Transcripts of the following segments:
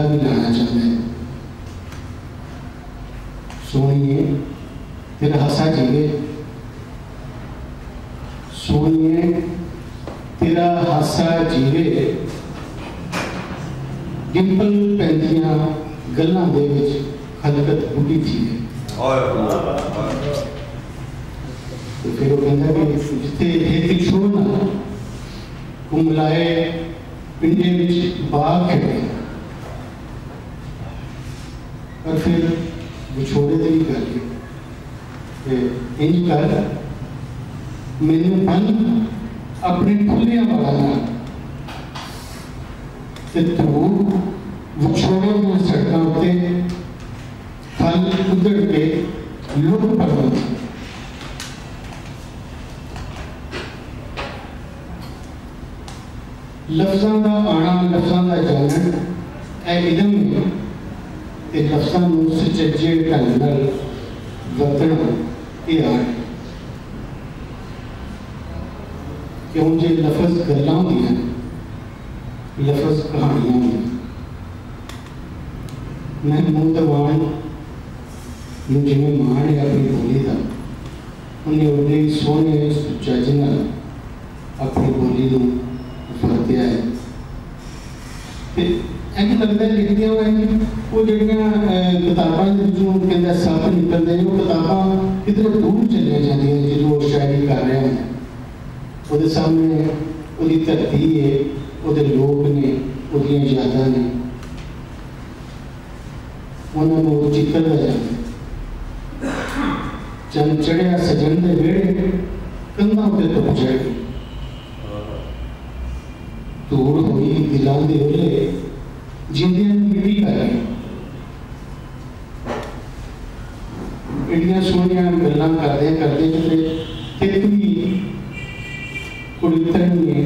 बदला भी लाना चाहता है। सोनिए तेरा हासा जीवे, सोनिए तेरा हासा जीवे, डिंपल पैंदियां गल्लां दे विच खलकत बुढ़ी थी है। तो फिर वो कहता कि जिथे एक छोड़ना कुमलाए पिंडे विच बाग खड़े, और फिर विछोड़े दी गल इंज कर मैनू बन अपने खुलिया वाला ते तू विछोड़े में सड़कों उत्ते फल उधड़ के लुट पड़ना। लफ्ज़ों का आना, लफ्ज़ों का जानन ए इलम है ते लफ्ज़ों को सच्चे ढंग नाल वरतना ये आर्ट। क्यों जे लफ्ज़ गल्लां होंदियां, लफ्ज़ कहानियां होंदियां। महमूद अवान जिवें माण है अपनी बोली का, उन्हें उन्हें सोहने चज नाल अपनी बोली को वरत्या है। इंज लगता है लिखदियां वो जिहड़ियां किताबां जो कहंदा सप निकलदे ने, वो किताबां किधर दूर चलियां जांदियां जो शायरी कर रहे हैं। वो सामने वो धरती है, वो लोग ने, वो यादां ने, उन्होंने जिक्र जाता। चंद चढ़िया सजन दे वेड़े कंधां उत्ते धुप चढ़ी, धूड़ हुई दिलां दे ओले जिंदियां नीवी करे। एडियां सोहणियां गल्लां करदे करदे एक भी कुड़ी तड़नी है,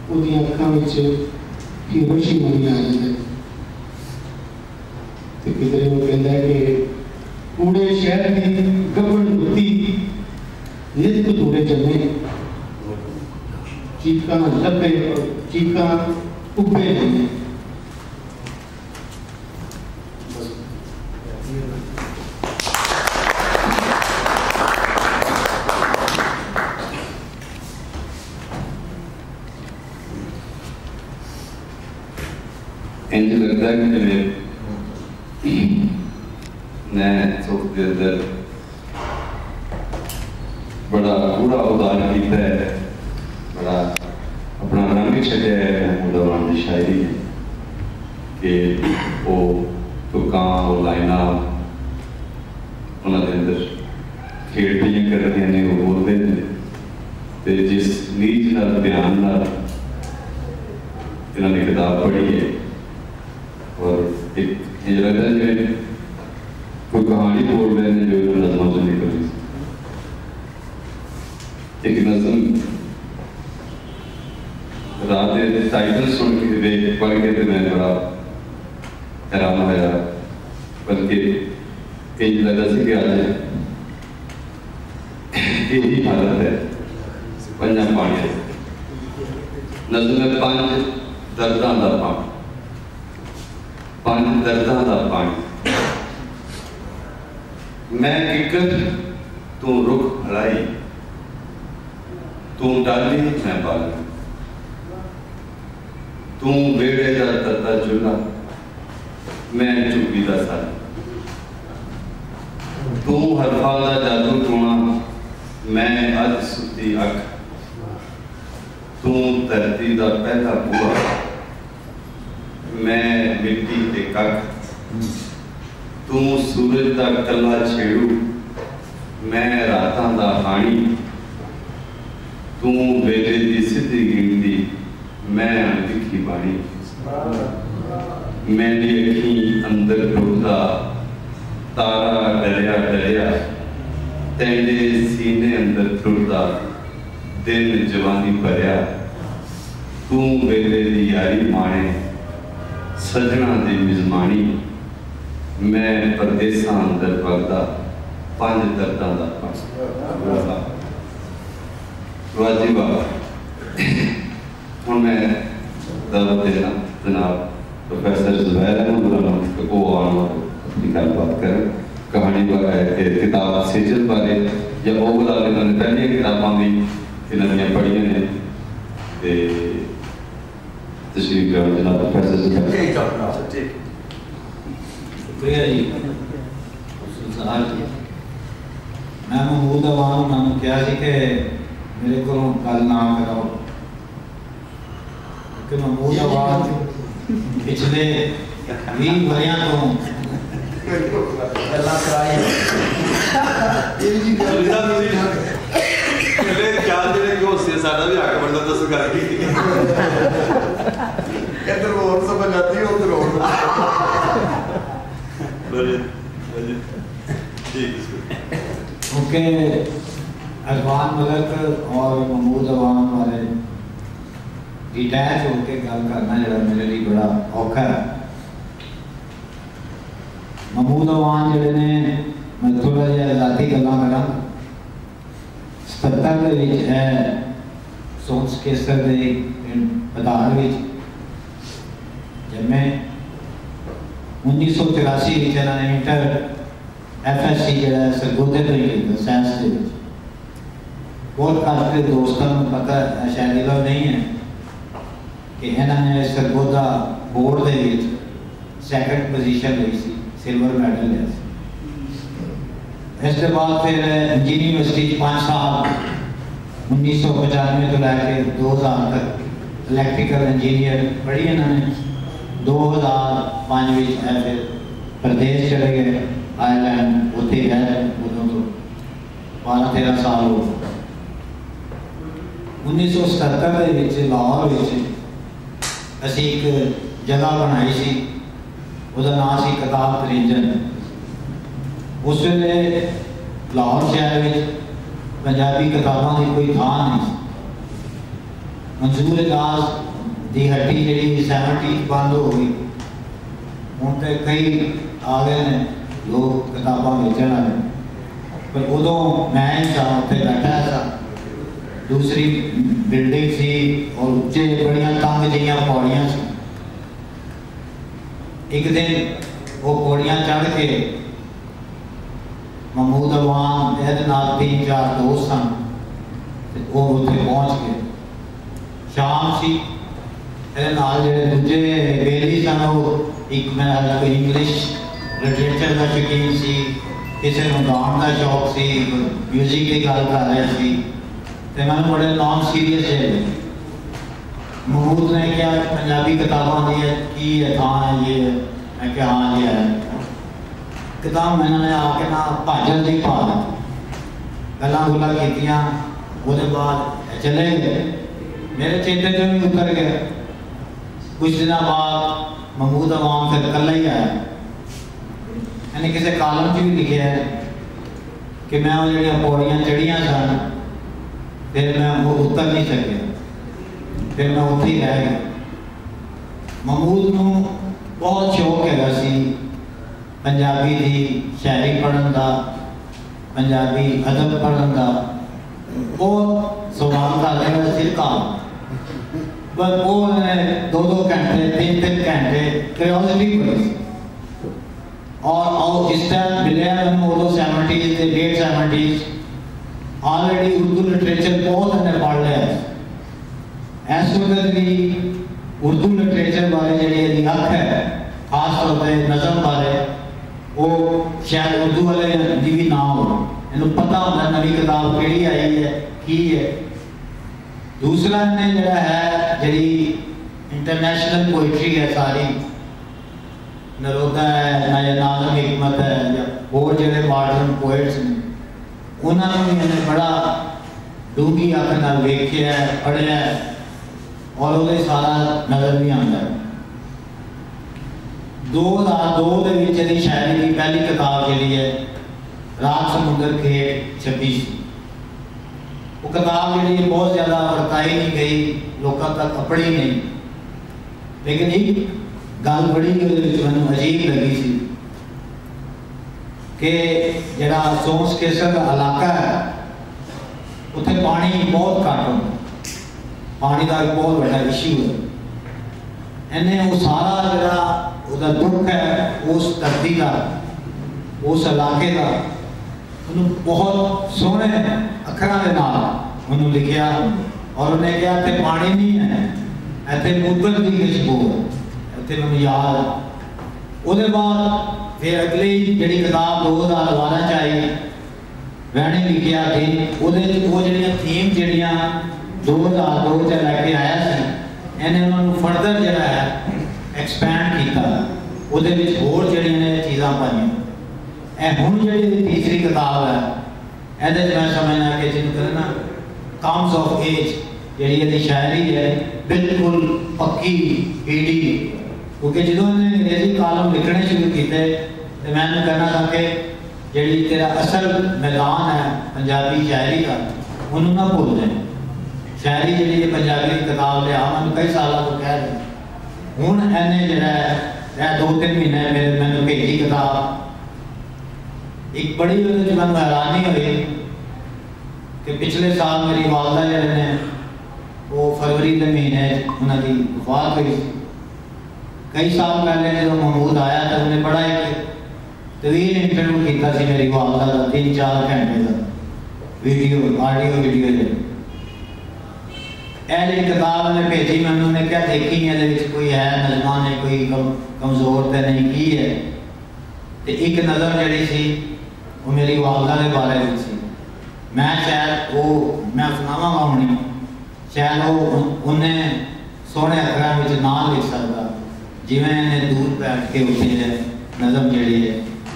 उहदी अखां विच हिरोशी मनी आ जांदा है। ते किधरे वो कहंदा है कि कूड़े शहर की गबन बुद्धि नित कतूरे जमे, चीकां लभे चीकां उब्बे नहीं। इंज लगता है कि जिवें मैं सुख के अंदर बड़ा कूड़ा उतार किया है, बड़ा अपना रंग छड्या है महमूद अवान की शायरी है कि वो तुकां वो लाइना उन्होंने अंदर खेड़ भी कर रही ने, वो बोलते हैं तो जिस नीच नाल ध्यान नाल इन्होंने किताब पढ़ी है और एक लगता है जो कोई कहानी बोल रहे हैं जो नज़मों से निकल रही। एक नज़म रात टाइटल सुन के पढ़ के तो मैं बड़ा हैरान होया, बल्कि कई लगा सी कि आज यही हालत है। पंजा पानी नज़म में पांच दर्दां दा पानी, पांच दर्दां दा पानी। मैं किकर तू रुख हलाई, तू डाली मैं बाल, तू वेड़े दा तत्ता चुला मैं चुपी दा साल, तू हरफा दा जादू टूणा मैं अज सुती अख, तू धरती दा पहला बुआ मैं मिट्टी ते कख, तू सूरज दा कला छेड़ू मैं रातां दा हाणी, तू वेले दी सीधी गिनती मैं अनदिखी बाणी, मेरी अखी अंदर डुबदा तारा डरिया डरिया, तेरे सीने अंदर टुरदा दिन जवानी भरिया, तू वेले दी यारी माणे सजना दी मिजमानी, मैं परदेसा अंदर भगदा पांच दर्दां दा पानी। वाजिब हुण मैं दावत देना जनाब प्रोफेसर जुबैर अहमद उलमा को अपनी गलबात करें कहानी किताब सेजल बारे या वो गल इन्होंने पहले किताबों की इन्होंने पढ़िया ने तशरीफ करो जनाब प्रोफेसर जुबैर। शुक्रिया जी। मैं महमूद अवान उन्होंने कहा कि मेरे को गल ना कराओ कि महमूद अवान पिछले 20 वरियां तो गल्लां कराई साडा भी हक बनदा दस कर इधर और समझ आती है उधर और क्योंकि अरमान मलक और महमूद अवान वाले डिटैच होकर गल करना जरा मेरे लिए बड़ा औखा है। महमूद अवान जड़े ने मैं थोड़ा जिहा जाती गल्लां करा 77 के विच है सोच केसर दे मैदान विच जन्मे 1984 विच इन्होंने इंटर FSC जड़ा सरगोधे तो ही किया साइंस के विच। बहुत खास दोस्तों को पता शायद ये नहीं है कि इन्होंने सरगोधा बोर्ड के विच 2nd पोजीशन ली सी, सिल्वर मैडल लिया सी। इसके बाद फिर इंजीनियरिंग यूनिवर्सिटी 5 साल 1995 तो लैके 2000 तक इलैक्ट्रिकल इंजीनियर पढ़ी इन्होंने। 2005 में फिर प्रदेश चले गए आयरलैंड, उत्थे गए उदों तो 12-13 साल हो। 1977 के लाहौर असी एक जगह बनाई सी, उसका नाम सी किताब तरिंजन। उस वे लाहौर शहर में पंजाबी किताबों की कोई थान नहीं। मंजूर इजाज की हट्टी जी 70 बंद हो गई, हूँ तो कई आ गए हैं लोग किताबा बेचने वाले, पर उदों मैं ही था उत्थे बैठा था। दूसरी बिल्डिंग सी और उच्चे बड़िया तंग जिहियां पौड़ियां सी। एक दिन वो पौड़ियां चढ़ के महमूद अवान ए 3-4 दोस्त सन, वो उत्थे पहुँच गए। शाम सी जो दूजे बेली सन वो एक मेरा कोई इंग्लिश लिटरेचर का शौकीन सी, किसी को गाउन का शौक सी, म्यूजिक की गल कर रहे थे। तो मैंने बड़े नॉन सीरियस है। महमूद ने क्या पंजाबी किताबों की था ये है, मैं क्या हाँ ये है किताब। मैंने आके ना भाजन की पा गल्लां गुल्लां कीतियां, उसके बाद चले गए। मेरे चेते तो भी उतर गया। कुछ दिन बाद महमूद अवान फिर कला ही आया। मैंने किसी कालम च भी लिखे है कि मैं वो जो पौड़ियाँ चढ़िया सन, फिर मैं वो उतर नहीं सकिया, फिर मैं उत्थे ही रह गया। महमूद को बहुत शौक है पंजाबी की शायरी पढ़न का, पंजाबी अदब पढ़न का। बहुत सवाल करते हैं सिरका, बस वो 2-2 घंटे 3-3 घंटे क्यूरियोसिटी पढ़ी। और जिस टाइम मिले उदो 70s के late 70s already Urdu literature बहुत इन्हें पढ़ लिया। इस वक्त भी उर्दू लिटरेचर बारे जी अख है, खास तौर पर नज़म बारे, वो शायद उर्दू वाले की भी ना हो, इन्हें पता होता नवी किताब केड़ी आई है की है। दूसरा इन्हें जरा है जी इंटरनेशनल पोइट्री है सारी, नरोदा है, नाज़िम हिकमत है, या और जो मॉडर्न पोइट्स ने उन्होंने भी इन्हें बड़ा डूंगी अख नाल वेख्या है, पढ़िया है, और वो सारा नजर भी आता है। 2002 के शायरी की पहली किताब जी है रात समुंदर खेत छपी सी। वो किताब जी बहुत ज़्यादा वरताई नहीं गई, लोगों तक अपनी नहीं, लेकिन एक गल बड़ी मैं अजीब लगी सी कि जरा सोंस केसर का इलाका है, उत्थे पानी बहुत घट होता, पानी का एक बहुत बड़ा इशू है। इन्हें वो सारा जरा उसका दुख है उस धरती का, उस इलाके का, उन्होंने बहुत सोहने अखरां दे नाल उन्होंने लिखिया और उन्हें कहा इत्थे पानी नहीं है, इत्थे मुद्दत की खुशबू है, इत्थे मैनूं याद। उसके बाद फिर अगली जी किताब 2012 च आई वैने लिखिया थी, वो जड़ियाँ थीम जड़ियाँ 2002 च लैके आया सी, इन्हें उन्होंने फर्दर जरा है एक्सपैंड किया, वो होर जड़ियाँ ने चीज़ां पाइयां। हुण जी तीसरी किताब है ये मैं समझना कि जिन्होंने कहना कम्स ऑफ एज जी शायरी है बिल्कुल पक्की पीढ़ी, क्योंकि जो इन्हें अंग्रेजी कालम लिखने शुरू किए तो मैं कहना था कि जी तेरा असल मैदान है पंजाबी शायरी का उन्होंने ना भूल जाए। शायरी जी पंजाबी किताब लिया मैं कई सालों तो कह रही हूँ, इन्हें जरा 2-3 महीने मेरे मैंने भेजी किताब। एक बड़ी मैं हैरानी हुई कि पिछले साल मेरी वालदा जड़े ने वो फरवरी के महीने उन्होंने वफात हुई। कई साल पहले जो महमूद आया तो उन्हें बड़ा एक तवील इंटरव्यू किया मेरी वालदा का 3-4 घंटे का वीडियो ऑडियो वीडियो जी किताब ने भेजी मैंने उन्हें क्या देखी ये कोई है नज़मा ने कोई कमज़ोर तो नहीं की है। तो एक नज़र जी सी वो मेरी वालदा के बारे में सी, मैं शायद वो मैं सुनावांगा होनी शायद वो उन्हें सोहने अखरां में ना लिख सकता जिवें इन्हें दूर बैठ के उसे नज़म जी है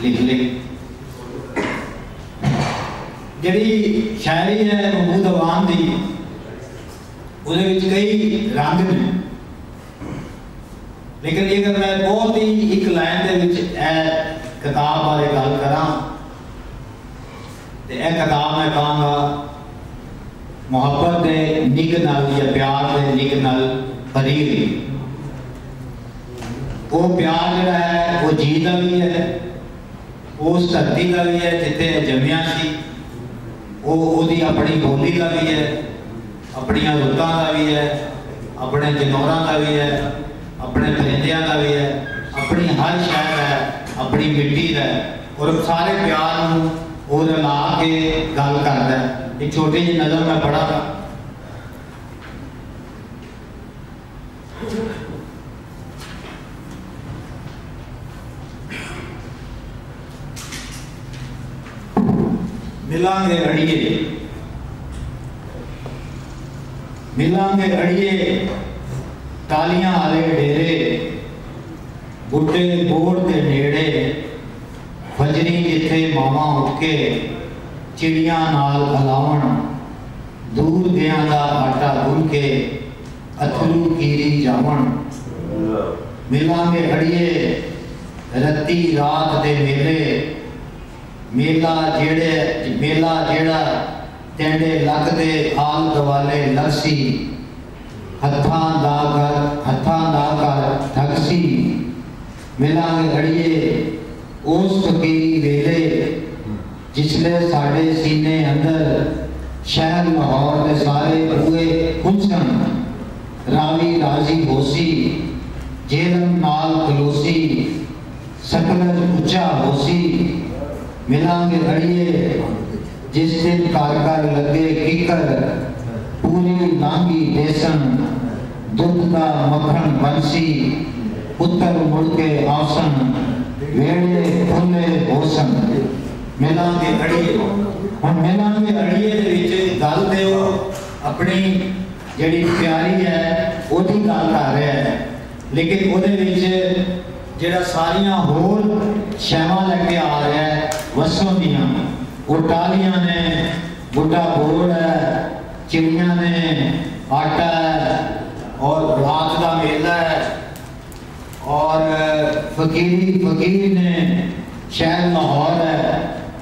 लिख ली। जी शायरी है महमूद अवान की उसदे कई रंग ने, लेकिन जेकर मैं बहुत ही एक लाइन के किताब बारे गल करा तो यह किताब मैं कहूँगा मुहब्बत के निग नाल या प्यार के निग नाल भरी हुई। वो प्यार जड़ा है वो जी का भी है, उस धरती का भी है जिथे जमिया सी, वो अपनी बोली का भी है, अपनी रुत्तां का भी है, अपने जनौरां का भी है, अपने परिंदियां का भी है, अपनी हर शहर है, अपनी मिट्टी है, और सारे प्यार वो रला के गल करता है। एक छोटी जी नज़र मैं पढ़ा था मिलांगे अड़िए टालियां आले डेरे बुढ़े बोड़ के नेड़े फजरी जिथे मावा उठ के चिड़ियां नाल अलावण दूर गया दा आटा गुन के अथरू कीरी जावण। मिलांगे अड़िए रत्ती रात दे मेले मेला जेड़ा टेंडे लक दे आल दवाले लसी हत्थां दा कर ठगसी। मिलांगे अड़िए उस फकीरी वेले जिसले साढ़े सीने अंदर शहर लाहौर के सारे बूए खुंचन रावी राजी होसी जेलम नाल खलोसी सकलज उच्चा होसी। मिलांगे अड़िए जिस दिन कारगर लगे किकर पूरी लांगी बेसन दूध का मक्खन बंसी उत्तर मुड़ के आसन वेड़े खुले होसन। मिलांगे अड़िए हम मिलांगे अड़िए दे विच गल ते अपनी जिहड़ी प्यारी है ओदी गल कर रहा है, लेकिन ओदे विच जिहड़ा सारियां होर शैवां लैके आ रहा है वसों दियां वो टालियां ने बुढ़ा बोड़ है चिड़ियां ने आटा है और रात का मेला है और फकीर ने शहर लाहौर है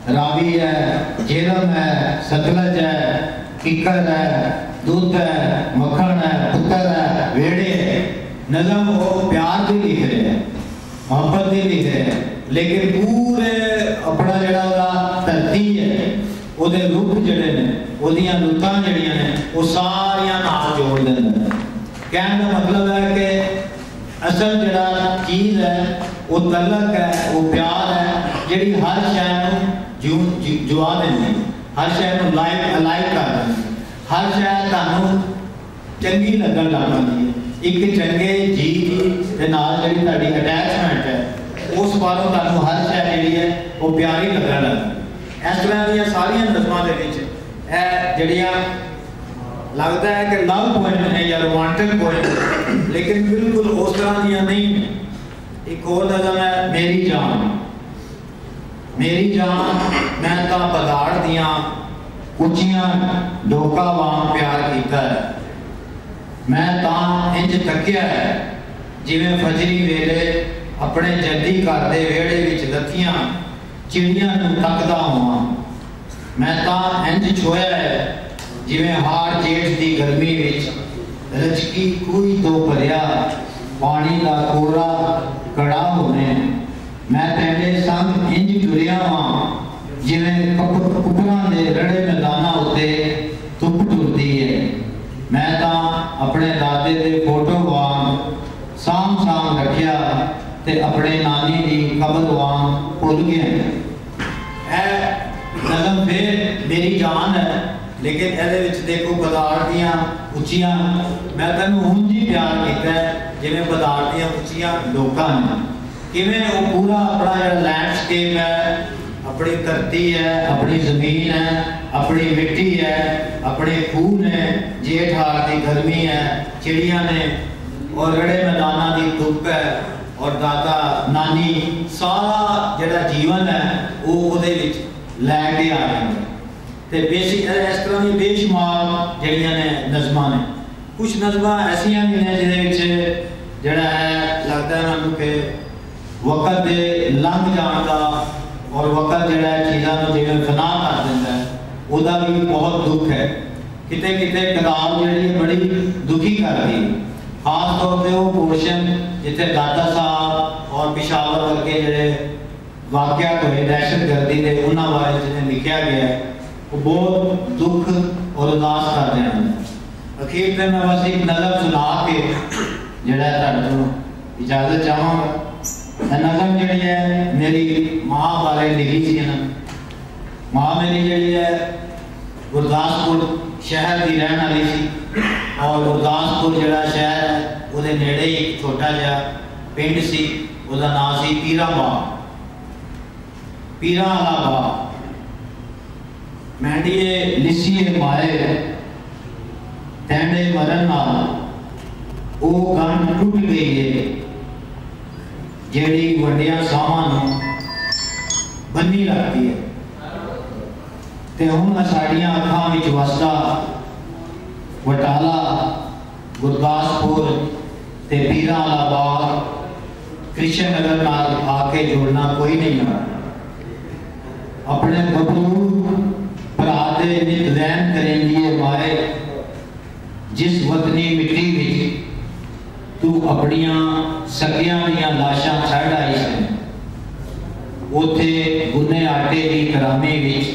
रावी है जेलम है सतलज है किकर है दूध है मक्खन है पुत्र है वेड़े है। नज़म वो प्यार भी लिख रहे हैं मोहब्बत भी लिख रहे हैं, लेकिन पूरे अपना जड़ा धरती है ਉਹਦੇ ਰੂਪ ਜਿਹੜੇ ਨੇ ਉਹਦੀਆਂ ਲੁੱਤਾਂ ਜਿਹੜੀਆਂ ਨੇ ਉਹ ਸਾਰੀਆਂ ਨਾਲ ਜੋੜ ਦਿੰਦੇ ਨੇ। ਕਹਿਣ ਦਾ ਮਤਲਬ ਹੈ ਕਿ असल जड़ा चीज़ है वो तलक है, वो प्यार है जिहड़ी हर शय जुआ देंदी, हर शय लाइक कर देंदी, हर शय तुहानूं चंगी लगन लग पैंदी है। एक चंगे जी के नाल जिहड़ी तुहाडी अटैचमेंट है उस बारों तुहानूं हर शय जिहड़ी है वो प्यारी लगन लगदी। इस तरह दी सारियां नज़मां दे विच जिहड़ियां लगता है कि लव पोएम है या रोमांटिक पोएम, लेकिन बिल्कुल उस तरह दियां नहीं। एक और नज़म है मेरी जान। मेरी जान मैं तो पधाड़ दियां उच्चियां डोका वांग प्यार कीता है। मैं तो इंज तकिया है जिवें फजरी वेले अपने जद्दी घर दे वेड़े विच लथियां चिड़ियां नूं तकदा होवां। मैं तो इंज छोया है जिवें हाड़ जेठ की गर्मी विच रचकी खूही तो भरिया पानी का कोरा कड़ा होने। मैं तेरे संग इंज टुरिया वां जिवें कुकरां दे रड़े मैदाना उत्ते धुप टुरदी है। मैं तो अपने दादे दे फोटो वांग साम साम रखिया ते अपने नानी दी कबर वांग भुल गया। नज़म फिर मेरी जान है, लेकिन ये देखो पदार्थ दियाँ उच्चियां मैं तेन उंज ही प्यार किया जिमें पदार्थ दियाँ उच्चियां डोका ने। किवें वो पूरा अपना जो लैंडस्केप है, अपनी धरती है, अपनी जमीन है, अपनी मिट्टी है, अपने खून है, जेठ हाड़ की गर्मी है, चिड़िया ने और रड़े मैदाना की धुप है और दादा नानी सारा जड़ा जीवन है वो लैके आ रहे हैं। तो बेसिक इस तरह की बेशुमार जड़ियां ने नज़मां ने। कुछ नज़मां ऐसियां भी ने जिहदे जड़ा है लगता है मैं कि वक्त दे लंघ जाने का और वक्त जड़ा चीज़ों को जिवें फना कर दिंदा है उहदा भी बहुत दुख है। किते किते किताब जिहड़ी बड़ी दुखी करती है, खास तौर पर वो पोर्शन जिथे दादा साहब और पिशावर वर्गे जिहड़े वाक़यात होए दहशतगर्दी के उन्होंने बारे जिन्हें लिखा गया है वो बहुत दुख और उदास कर देना। अखीर में मैं बस एक नज़म सुना के जड़ा तुहानूं इजाजत चाहांगा। नज़म जिहड़ी है मेरी माँ बारे लिखी सी ना। माँ मेरी जिहड़ी है गुरदासपुर शहर की रहने वाली सी और गुरदासपुर जिहड़ा शहर है उहदे नेड़े ही एक छोटा जिहा पिंड सी, उहदा नाम सी पीराबाग। पीरा वाला बाग मैंडिए लिसीए माए तैंडे मरन नाल वो गंढ टूट गई है जेड़ी वड्डियां सावां नूं बन्नी रखती है। ते हुण साड़ियां अखां विच वसदा बटाला गुरदासपुर ते पीरा वाला बाग कृष्ण नगर नाल आके जोड़ना कोई नहीं है। अपने बबलू भरा दे नित रैन करेंगे माए जिस वतनी मिट्टी विच तू अपनियां सकियां दियां लाशां छड़ आई सन उथे गुने आटे की करामी विच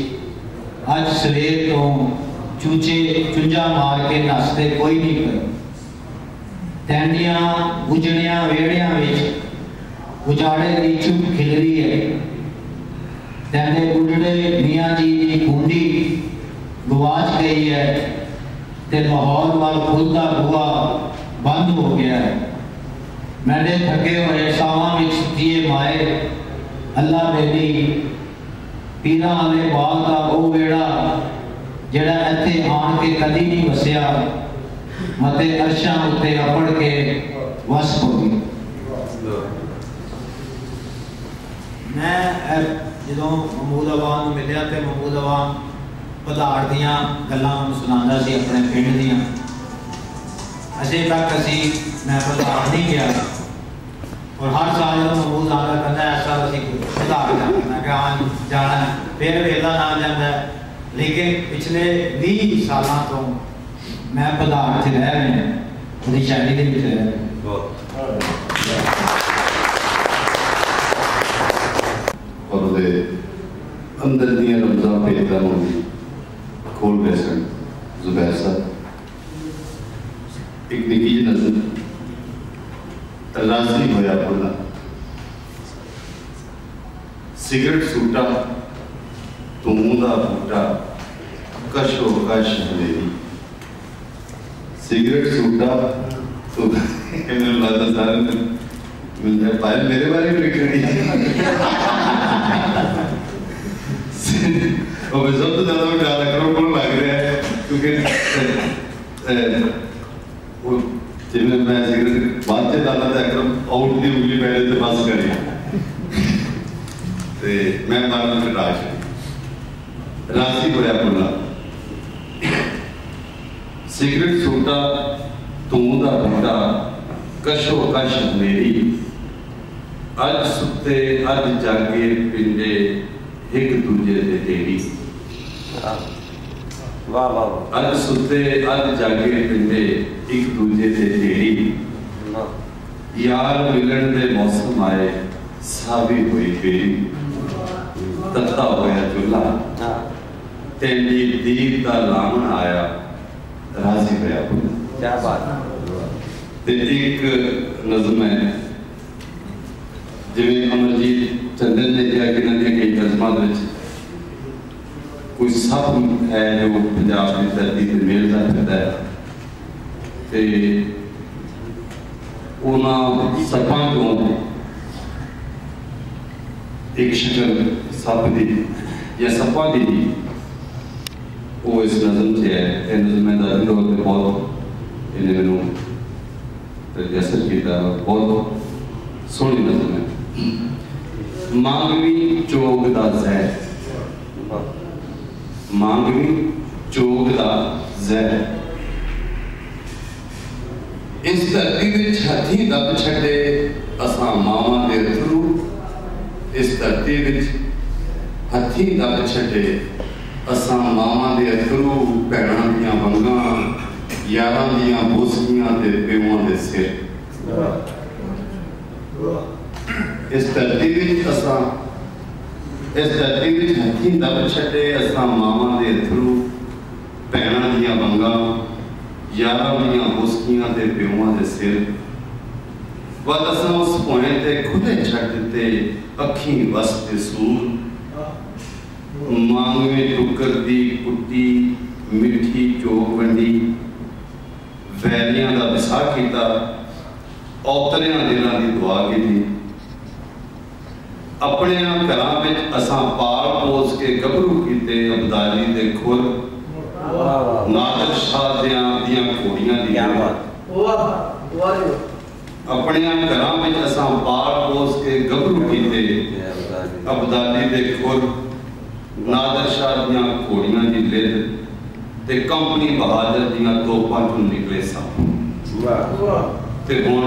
अज सवेर तो चूचे चुंजा मार के नसते कोई नहीं कर। तैंडियां उजड़ियां वेड़ियां विच उजाड़े की चुप खिलरी है। तैने बुढ़ड़े मियाँ जी की कुंडी गवाच गई है ते लाहौर वाल खुलता हुआ बंद हो गया है। मैंने थके हुए सावां विच दिए माए अल्लाह मेरी पीरा वाले बाग का वो वेड़ा जड़ा इत्थे आन के कदी नहीं वसिया मते अर्शां उत्ते अपड़ के वस हो गई। मैं जो महमूद अवान मिलिया तो महमूद अवान पधाड़ दियाँ गल्लां सुनांदा सी अपने पिंड दियां। अजे तक असी मैं पधाड़ नहीं गया और हर साल जो महमूद आंदा कहता है ऐसा असी पधाड़ जाना, मैं कहा हाँ जाना है, फिर वेला ना जाता है। लेकिन पिछले 20 साल तो मैं पधाड़ च रह रहे हैं, उसकी शायरी के विच रह रहे और दे अंदर दियां रमज़ां पेदा होंदी खोल गए सन जुबैर साहब। एक निकी जी नज़र अल्लाह से सिगरेट सूटा तू दा बूटा कशो कश मेरी सिगरेट सूटा तो मैंने लगता सारे मिलता पायल मेरे बारे में लिखनी और सब तो ज़्यादा मैं ज़्यादा करो लग रहा है क्योंकि वो जिम्मे मैं सिगरेट बात से डालना था अक्रम आउट दी उंगली पहले से पास करी ते मैं मारने में राशि होया बोला सिगरेट सूटा तू दा बूटा कशो कश मेरी अज सुते अज जागे पिंडे एक दूजे दे तेरी वाह वाह अज सुते अज जागे पिंडे एक दूजे दे तेरी यार मिलन दे मौसम आए सावी हुई फेरी तत्ता होया चूल्हा तेरी दीप दा लामन आया राजी होया क्या बात ते एक नज़म है जिवें अमरजीत चंदन ने कहा कि नदियां कई नज़मां दे विच कोई सप है जो पंजाब की धरती ते मेलदा फिरदा है ते उन्हां सपां चों एक शक्ल सप दी या सपां दी वो इस नज़म से है। ये नज़म दा तौर पे बहुत इन्हें मैनूं जैसे किया बहुत सोहनी नज़म है। मांगवी चोग दा ज़हर मांगवी चोग दा ज़हर इस धरती विच हथी दब छड़े असां मावां दे अथरू इस धरती विच हथी दब छड़े असां मावां दे अथरू भैणां दियां वंगां यारां दियां बोसकियां ते प्योआं दे सिर इस धरती विच असां इस धरती विच हथी दब छड़े असां मावां दे अथरू भैणां दियां वंगां यारां दियां बोसकियां ते प्योआं दे सिर वद असां उस पोए ते खुले छड़ दिते अखीं वस ते सूर मांगवे टुकर दी कुट्टी मिठी चोक वंडी वैलियां दा विसा कीता औतरियां दिलां दी दुआ कीती अपने घरां विच असां पाल पोस के गभरू कीते अबदाली दे खुर नादर शाह दियां घोड़ियां दी अपने घरां विच असां पाल पोस के गभरू कीते अबदाली दे खुर नादर शाह दियां घोड़ियां दी लिद ते कंपनी बहादुर दियां तोपां चों निकले सप ते हुण